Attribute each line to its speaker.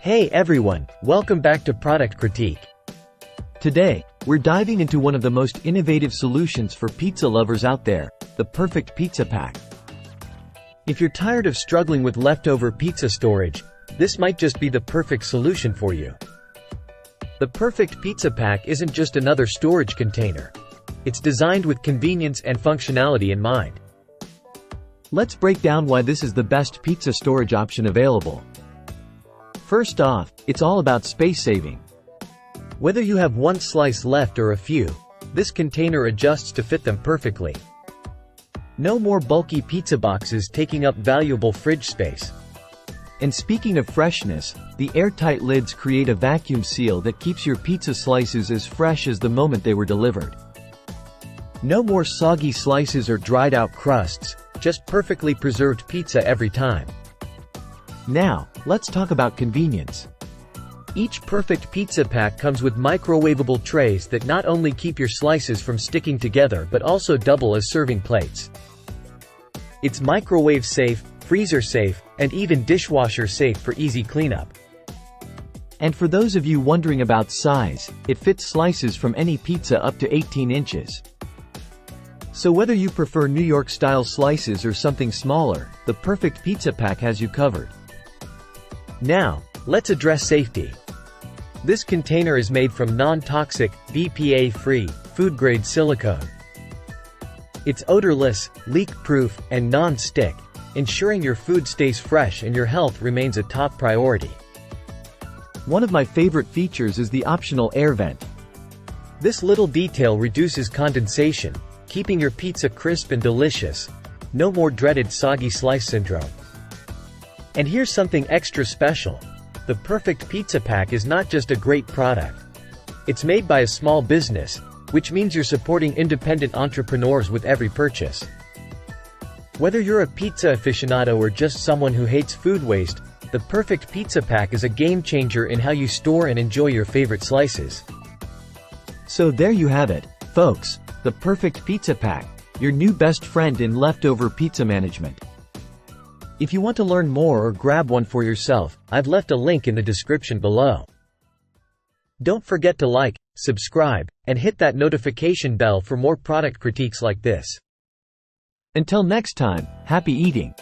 Speaker 1: Hey everyone, welcome back to Product Critique.
Speaker 2: Today, we're diving into one of the most innovative solutions for pizza lovers out there, the perfect pizza pack.
Speaker 1: If you're tired of struggling with leftover pizza storage, this might just be the perfect solution for you. The perfect pizza pack isn't just another storage container. It's designed with convenience and functionality in mind.
Speaker 2: Let's break down why this is the best pizza storage option available. First off, it's all about space saving.
Speaker 1: Whether you have one slice left or a few, this container adjusts to fit them perfectly. No more bulky pizza boxes taking up valuable fridge space.
Speaker 2: And speaking of freshness, the airtight lids create a vacuum seal that keeps your pizza slices as fresh as the moment they were delivered.
Speaker 1: No more soggy slices or dried out crusts, just perfectly preserved pizza every time.
Speaker 2: Now, let's talk about convenience.
Speaker 1: Each perfect pizza pack comes with microwavable trays that not only keep your slices from sticking together but also double as serving plates. It's microwave safe, freezer safe, and even dishwasher safe for easy cleanup.
Speaker 2: And for those of you wondering about size, it fits slices from any pizza up to 18 inches. So whether you prefer New York-style slices or something smaller, the perfect pizza pack has you covered.
Speaker 1: Now, let's address safety. This container is made from non-toxic, BPA-free, food-grade silicone. It's odorless, leak-proof, and non-stick, ensuring your food stays fresh and your health remains a top priority.
Speaker 2: One of my favorite features is the optional air vent.
Speaker 1: This little detail reduces condensation, keeping your pizza crisp and delicious. No more dreaded soggy slice syndrome. And here's something extra special. The perfect pizza pack is not just a great product. It's made by a small business, which means you're supporting independent entrepreneurs with every purchase. Whether you're a pizza aficionado or just someone who hates food waste, the perfect pizza pack is a game changer in how you store and enjoy your favorite slices.
Speaker 2: So there you have it, folks, the perfect pizza pack, your new best friend in leftover pizza management.
Speaker 1: If you want to learn more or grab one for yourself, I've left a link in the description below. Don't forget to like, subscribe, and hit that notification bell for more product critiques like this.
Speaker 2: Until next time, happy eating!